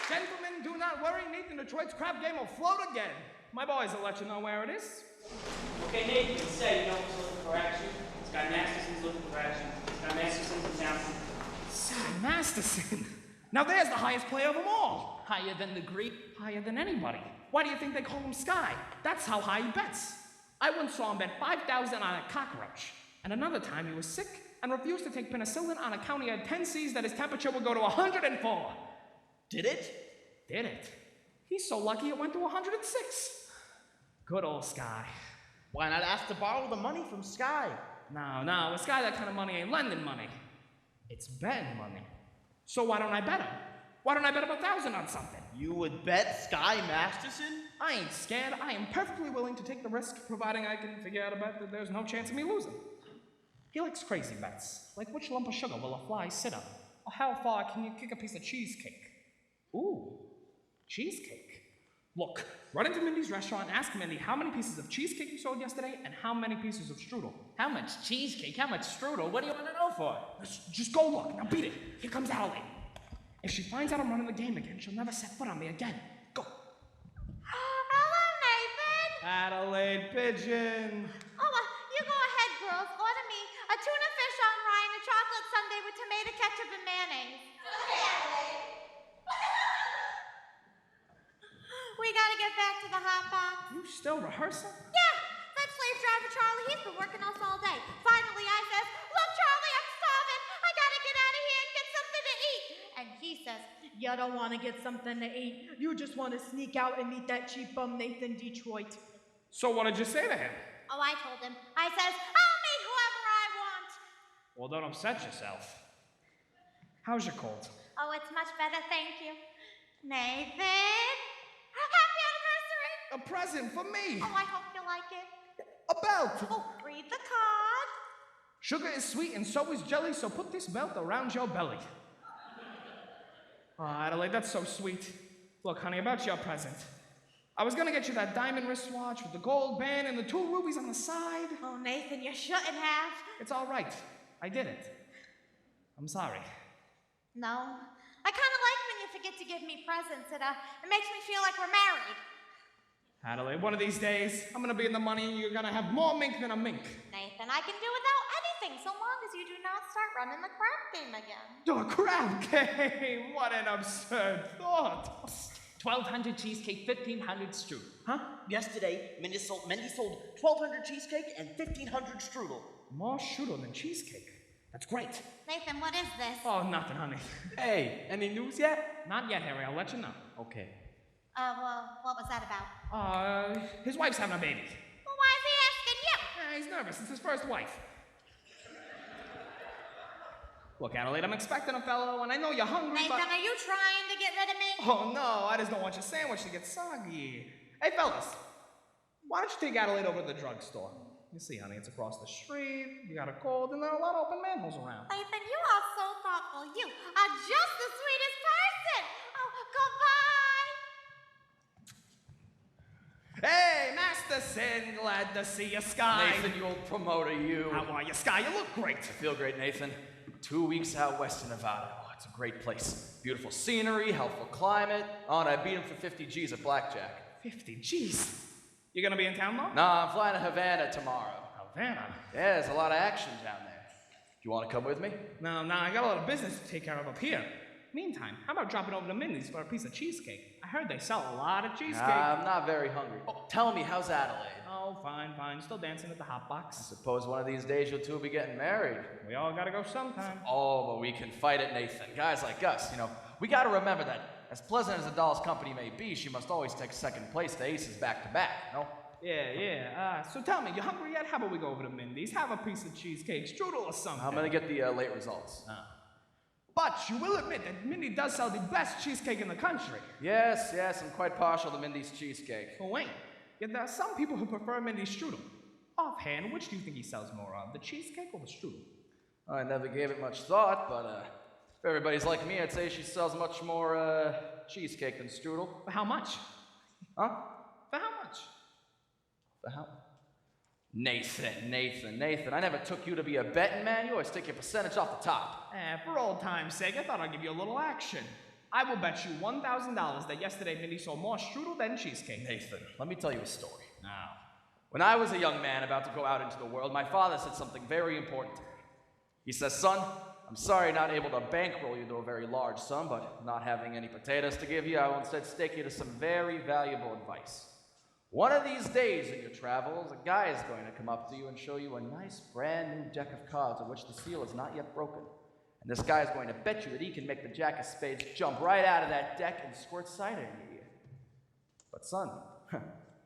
Gentlemen, do not worry. Nathan Detroit's crap game will float again. My boys will let you know where it is. Okay, Nathan, say, you know who's looking for action? Sky Masterson's looking for action. Sky Masterson's in town. Sky Masterson. Now there's the highest player of them all. Higher than the Greek? Higher than anybody. Why do you think they call him Sky? That's how high he bets. I once saw him bet 5,000 on a cockroach. And another time he was sick and refused to take penicillin on account he had 10 C's that his temperature would go to 104. Did it? Did it? He's so lucky it went to 106. Good old Sky. Why not ask to borrow the money from Sky? No, with Sky that kind of money ain't lending money. It's betting money. So why don't I bet him? Why don't I bet him 1,000 on something? You would bet Sky Masterson? I ain't scared. I am perfectly willing to take the risk, providing I can figure out a bet that there's no chance of me losing. He likes crazy bets, like which lump of sugar will a fly sit on, or how far can you kick a piece of cheesecake? Ooh, cheesecake. Look, run into Mindy's restaurant and ask Mindy how many pieces of cheesecake you sold yesterday and how many pieces of strudel. How much cheesecake? How much strudel? What do you want to know for? Just go look. Now beat it. Here comes Adelaide. If she finds out I'm running the game again, she'll never set foot on me again. Go. Hello, Nathan. Adelaide Pigeon. Oh, you go ahead, girls. Order me a tuna fish on rye and a chocolate sundae with tomato ketchup and mayonnaise. Okay, Adelaide. We gotta get back to the hot box. You still rehearsing? Yeah, that slave driver Charlie, he's been working us all day. Finally, I says, look, Charlie, I'm starving. I gotta get out of here and get something to eat. And he says, You don't want to get something to eat. You just want to sneak out and meet that cheap bum Nathan Detroit. So what did you say to him? oh, I told him. I says, I'll meet whoever I want. Well, don't upset yourself. How's your cold? Oh, it's much better, thank you. Nathan, happy anniversary. A present for me. Oh, I hope you like it. A belt. Oh, read the card. Sugar is sweet and so is jelly, so put this belt around your belly. Oh, Adelaide, that's so sweet. Look, honey, about your present. I was gonna get you that diamond wristwatch with the gold band and the 2 rubies on the side. Oh, Nathan, you shouldn't have. It's all right. I did it. I'm sorry. No. I kind of like when you forget to give me presents. It makes me feel like we're married. Adelaide, one of these days, I'm gonna be in the money and you're gonna have more mink than a mink. Nathan, I can do without anything so long as you do not start running the crap game again. Oh, crap game! What an absurd thought. 1,200 cheesecake, 1,500 strudel. Huh? Yesterday, Mindy sold 1,200 cheesecake and 1,500 strudel. More strudel than cheesecake. That's great. Nathan, what is this? Oh, nothing, honey. Hey, any news yet? Not yet, Harry. I'll let you know. Okay. Well, what was that about? His wife's having a baby. Well, why is he asking you? He's nervous. It's his first wife. Look, Adelaide, I'm expecting a fellow, and I know you're hungry, Nathan, but... are you trying to get rid of me? Oh, no, I just don't want your sandwich to get soggy. Hey, fellas, why don't you take Adelaide over to the drugstore? You see, honey, it's across the street, you got a cold, and there are a lot of open manholes around. Nathan, you are so thoughtful. You are just the sweetest person. Oh, goodbye. Hey, Masterson, glad to see you, Sky. Nathan, you old promoter, you. How are you, Sky? You look great. I feel great, Nathan. 2 weeks out west in Nevada. Oh, it's a great place. Beautiful scenery, helpful climate. Oh, and I beat him for 50 G's at blackjack. 50 G's. You gonna be in town long? Nah, I'm flying to Havana tomorrow. Havana? Yeah, there's a lot of action down there. Do you want to come with me? No, I got a lot of business to take care of up here. Meantime, how about dropping over to Mindy's for a piece of cheesecake? I heard they sell a lot of cheesecake. I'm not very hungry. Oh, tell me, how's Adelaide? Oh, fine. Still dancing at the hot I box. suppose one of these days you two will be getting married. We all gotta go sometime. Oh, but we can fight it, Nathan. Guys like us, we gotta remember that as pleasant as the doll's company may be, she must always take second place to aces back to back, Yeah. So tell me, you hungry yet? How about we go over to Mindy's, have a piece of cheesecake, strudel or something? I'm gonna get the late results. But you will admit that Mindy does sell the best cheesecake in the country. Yes, I'm quite partial to Mindy's cheesecake. Oh, wait. Yet there are some people who prefer Mindy's strudel. Offhand, which do you think he sells more of, the cheesecake or the strudel? I never gave it much thought, but if everybody's like me, I'd say she sells much more cheesecake than strudel. For how much? Huh? For how much? For how? Nathan, I never took you to be a betting man. You always take your percentage off the top. For old time's sake, I thought I'd give you a little action. I will bet you $1,000 that yesterday Mindy sold more strudel than cheesecake. Nathan, let me tell you a story. Now, When I was a young man about to go out into the world, my father said something very important to me. He says, son, I'm sorry not able to bankroll you to a very large sum, but not having any potatoes to give you, I will instead stake you to some very valuable advice. One of these days in your travels, a guy is going to come up to you and show you a nice brand new deck of cards of which the seal is not yet broken. And this guy is going to bet you that he can make the jack of spades jump right out of that deck and squirt cider in your ear. But son,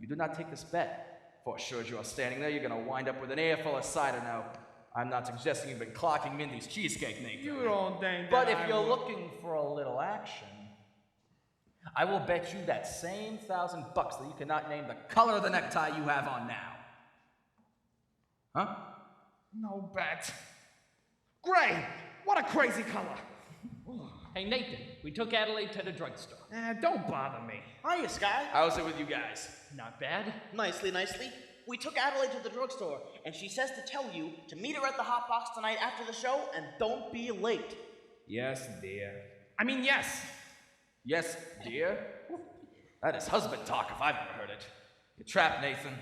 you do not take this bet. For sure as you are standing there, you're going to wind up with an ear full of cider. Now, I'm not suggesting you've been clocking Mindy's cheesecake, Nathan. you don't think that But if I you're would- looking for a little action, I will bet you that same $1,000 that you cannot name the color of the necktie you have on now. Huh? No bet. Gray! What a crazy color! Hey, Nathan, we took Adelaide to the drugstore. Don't bother me. Hiya, Sky. How's it with you guys? Not bad. Nicely, nicely. We took Adelaide to the drugstore, and she says to tell you to meet her at the Hot Box tonight after the show, and don't be late. Yes, dear. I mean, yes. Yes, dear? That is husband talk if I've ever heard it. You're trapped, Nathan.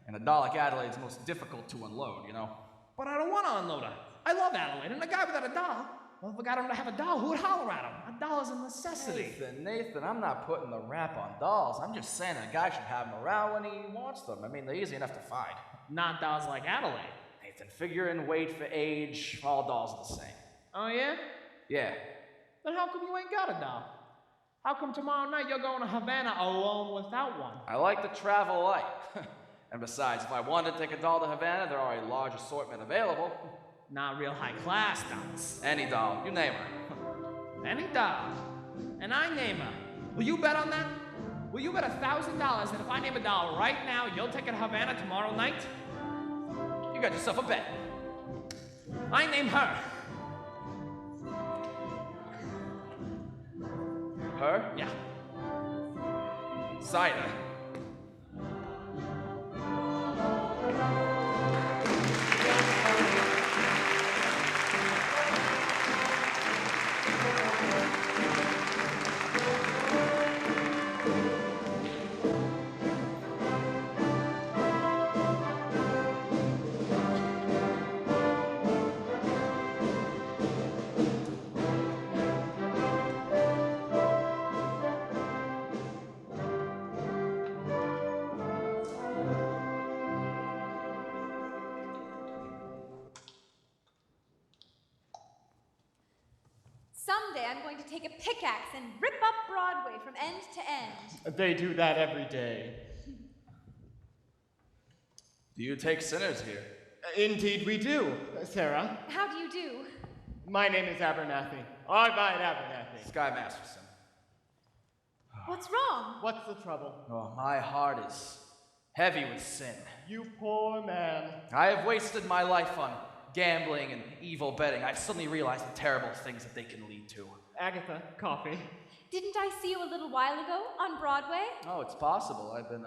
And a doll like Adelaide's most difficult to unload, you know? But I don't want to unload her. I love Adelaide, and a guy without a doll. Well, if I got him to have a doll, who would holler at him? A doll is a necessity. Nathan, I'm not putting the rap on dolls. I'm just saying a guy should have them around when he wants them. I mean, they're easy enough to find. Not dolls like Adelaide. Nathan, figure in weight for age, all dolls are the same. Oh, yeah? Yeah. Then how come you ain't got a doll? How come tomorrow night you're going to Havana alone without one? I like to travel light. And besides, if I wanted to take a doll to Havana, there are a large assortment available. Not real high class dolls. Any doll, you name her. Any doll. And I name her. Will you bet on that? Will you bet $1,000 that if I name a doll right now, you'll take her to Havana tomorrow night? You got yourself a bet. I name her. Her? Yeah. Cider. Someday I'm going to take a pickaxe and rip up Broadway from end to end. They do that every day. Do you take sinners here? Indeed we do, Sarah. How do you do? My name is Abernathy. Arvide Abernathy. Sky Masterson. What's wrong? What's the trouble? Oh, my heart is heavy with sin. You poor man. I have wasted my life on gambling and evil betting. I've suddenly realized the terrible things that they can lead to. Agatha, coffee. Didn't I see you a little while ago on Broadway? Oh, it's possible. I've been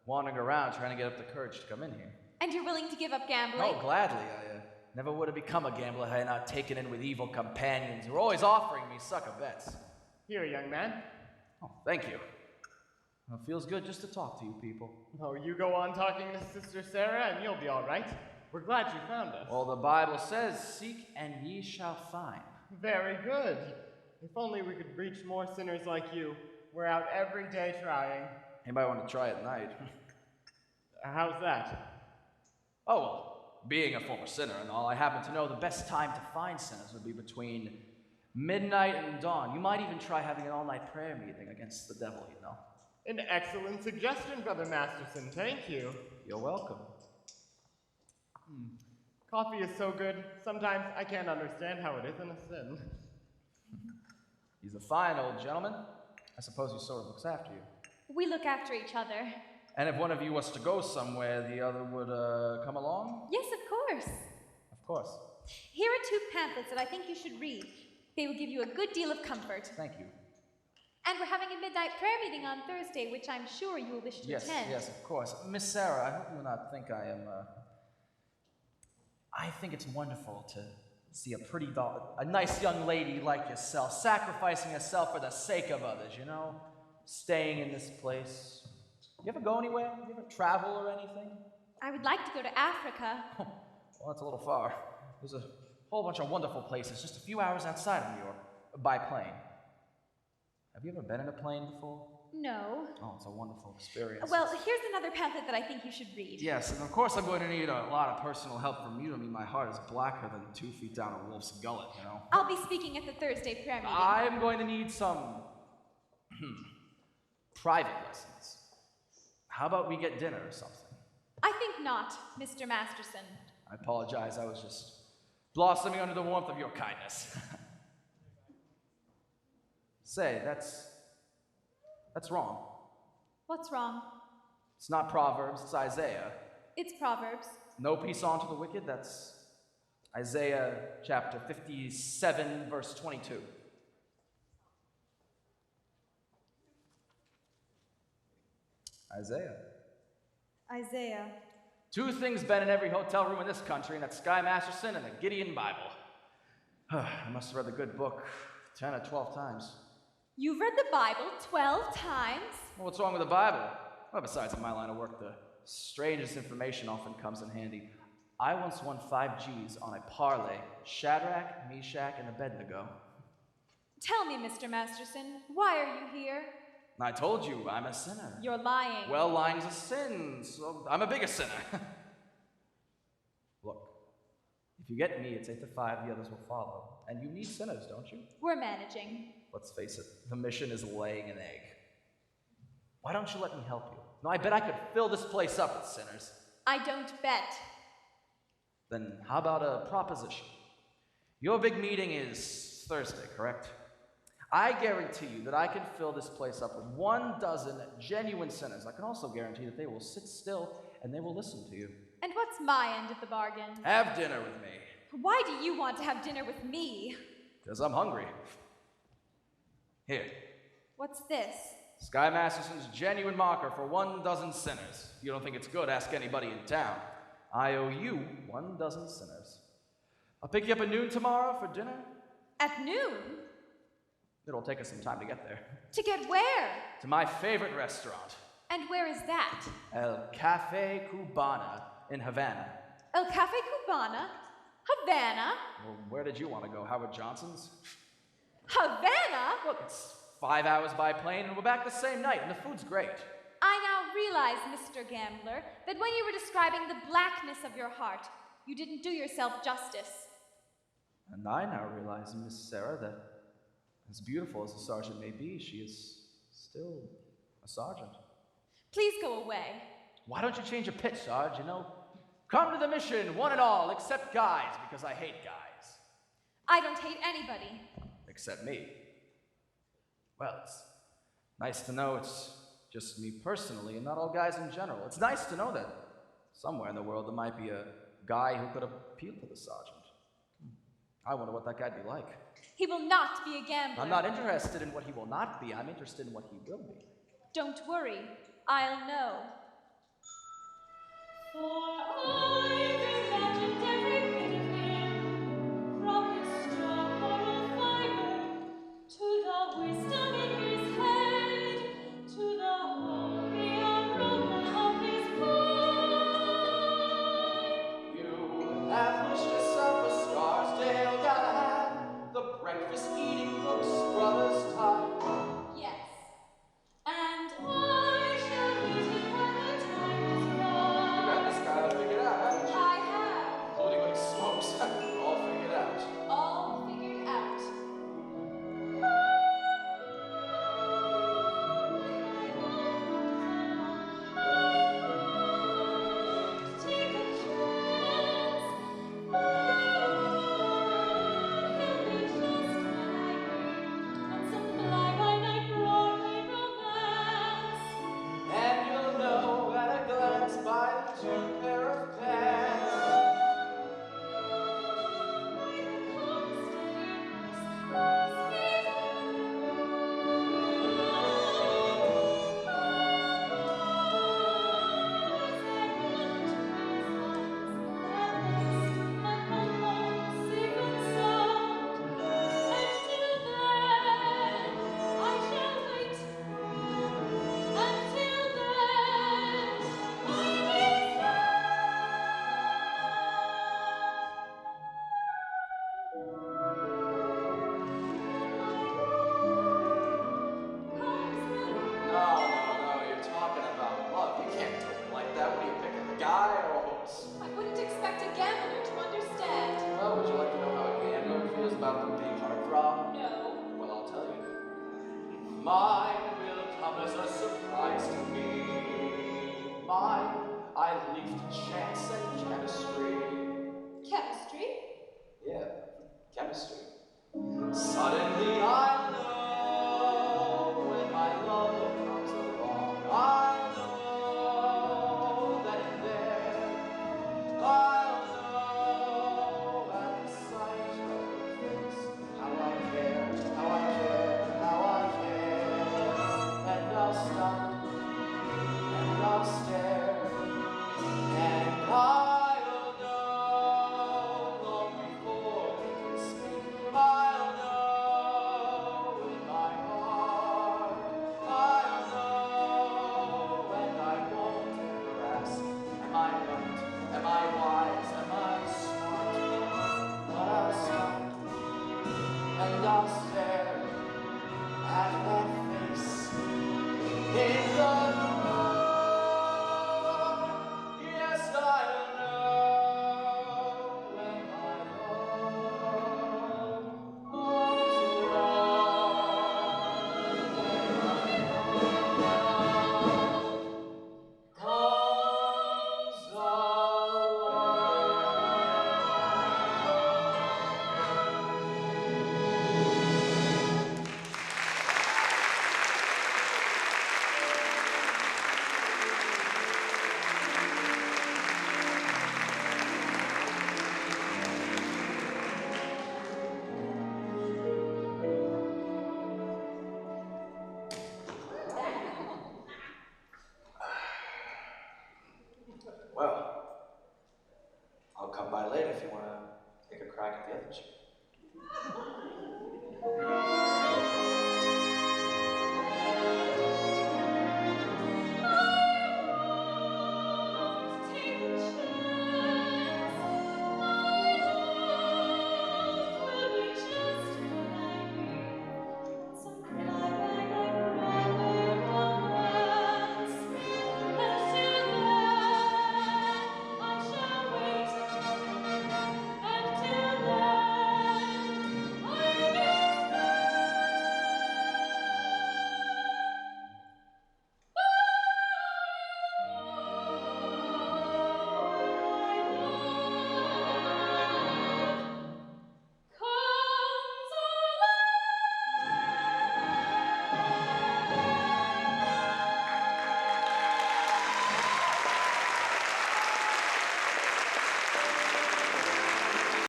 wandering around trying to get up the courage to come in here. And you're willing to give up gambling? Oh, gladly. I never would have become a gambler had I not taken in with evil companions who were always offering me sucker bets. Here, young man. Oh, thank you. Well, it feels good just to talk to you people. Oh, you go on talking to Sister Sarah and you'll be all right. We're glad you found us. Well, the Bible says, seek and ye shall find. Very good. If only we could reach more sinners like you. We're out every day trying. Anybody want to try at night? How's that? Oh, well, being a former sinner and all, I happen to know the best time to find sinners would be between midnight and dawn. You might even try having an all-night prayer meeting against the devil, you know. An excellent suggestion, Brother Masterson. Thank you. You're welcome. Coffee is so good, sometimes I can't understand how it isn't a sin. He's a fine old gentleman. I suppose he sort of looks after you. We look after each other. And if one of you was to go somewhere, the other would come along? Yes, of course. Of course. Here are 2 pamphlets that I think you should read. They will give you a good deal of comfort. Thank you. And we're having a midnight prayer meeting on Thursday, which I'm sure you will wish to attend. Yes, of course. Miss Sarah, I hope you will not think I am, I think it's wonderful to see a nice young lady like yourself, sacrificing herself for the sake of others, you know? Staying in this place. You ever go anywhere? You ever travel or anything? I would like to go to Africa. Well, that's a little far. There's a whole bunch of wonderful places just a few hours outside of New York, by plane. Have you ever been in a plane before? No. Oh, it's a wonderful experience. Well, here's another pamphlet that I think you should read. Yes, and of course I'm going to need a lot of personal help from you. I mean, my heart is blacker than 2 feet down a wolf's gullet, you know? I'll be speaking at the Thursday prayer meeting. I'm going to need some private lessons. How about we get dinner or something? I think not, Mr. Masterson. I apologize, I was just blossoming under the warmth of your kindness. Say, that's wrong. What's wrong? It's not Proverbs, it's Isaiah. It's Proverbs. No peace unto the wicked, that's Isaiah chapter 57, verse 22. Isaiah. 2 things been in every hotel room in this country, and that's Sky Masterson and the Gideon Bible. I must have read the good book 10 or 12 times. You've read the Bible 12 times? Well, what's wrong with the Bible? Well, besides, in my line of work, the strangest information often comes in handy. I once won 5 G's on a parlay, Shadrach, Meshach, and Abednego. Tell me, Mr. Masterson, why are you here? I told you, I'm a sinner. You're lying. Well, lying's a sin, so I'm a bigger sinner. Look, if you get me, it's 8 to 5, the others will follow. And you need sinners, don't you? We're managing. Let's face it, the mission is laying an egg. Why don't you let me help you? No, I bet I could fill this place up with sinners. I don't bet. Then how about a proposition? Your big meeting is Thursday, correct? I guarantee you that I can fill this place up with 12 genuine sinners. I can also guarantee that they will sit still and they will listen to you. And what's my end of the bargain? Have dinner with me. Why do you want to have dinner with me? Because I'm hungry. Here, What's this? Sky Masterson's genuine marker for 12 sinners. If you don't think it's good, ask anybody in town. I owe you 12 sinners. I'll pick you up at noon tomorrow for dinner. At noon? It'll take us some time to get there. To get where? To my favorite restaurant, And where is that? El Cafe Cubana in Havana. El Cafe Cubana? Havana? Well, where did you want to go? Howard Johnson's? Havana? Look, it's 5 hours by plane, and we're back the same night, and the food's great. I now realize, Mr. Gambler, that when you were describing the blackness of your heart, you didn't do yourself justice. And I now realize, Miss Sarah, that as beautiful as a sergeant may be, she is still a sergeant. Please go away. Why don't you change your pitch, Sarge? You know, come to the mission, one and all, except guys, because I hate guys. I don't hate anybody. Except me. Well, it's nice to know it's just me personally and not all guys in general. It's nice to know that somewhere in the world there might be a guy who could appeal to the sergeant. I wonder what that guy'd be like. He will not be a gambler. I'm not interested in what he will not be. I'm interested in what he will be. Don't worry. I'll know. For I've imagined every bit of him, from his strong moral fiber to the wisdom in his head, to the holy aroma of his mind. You have wished yourself a Scarsdale guy, the breakfast-eating Brooks Brothers type. Yes. And I shall meet him when the time is right. You got this guy figured out, haven't you? I have. Including what he Mine will come as a surprise to me. Mine, I leave to chance and chemistry. Chemistry? Yeah, chemistry. Suddenly I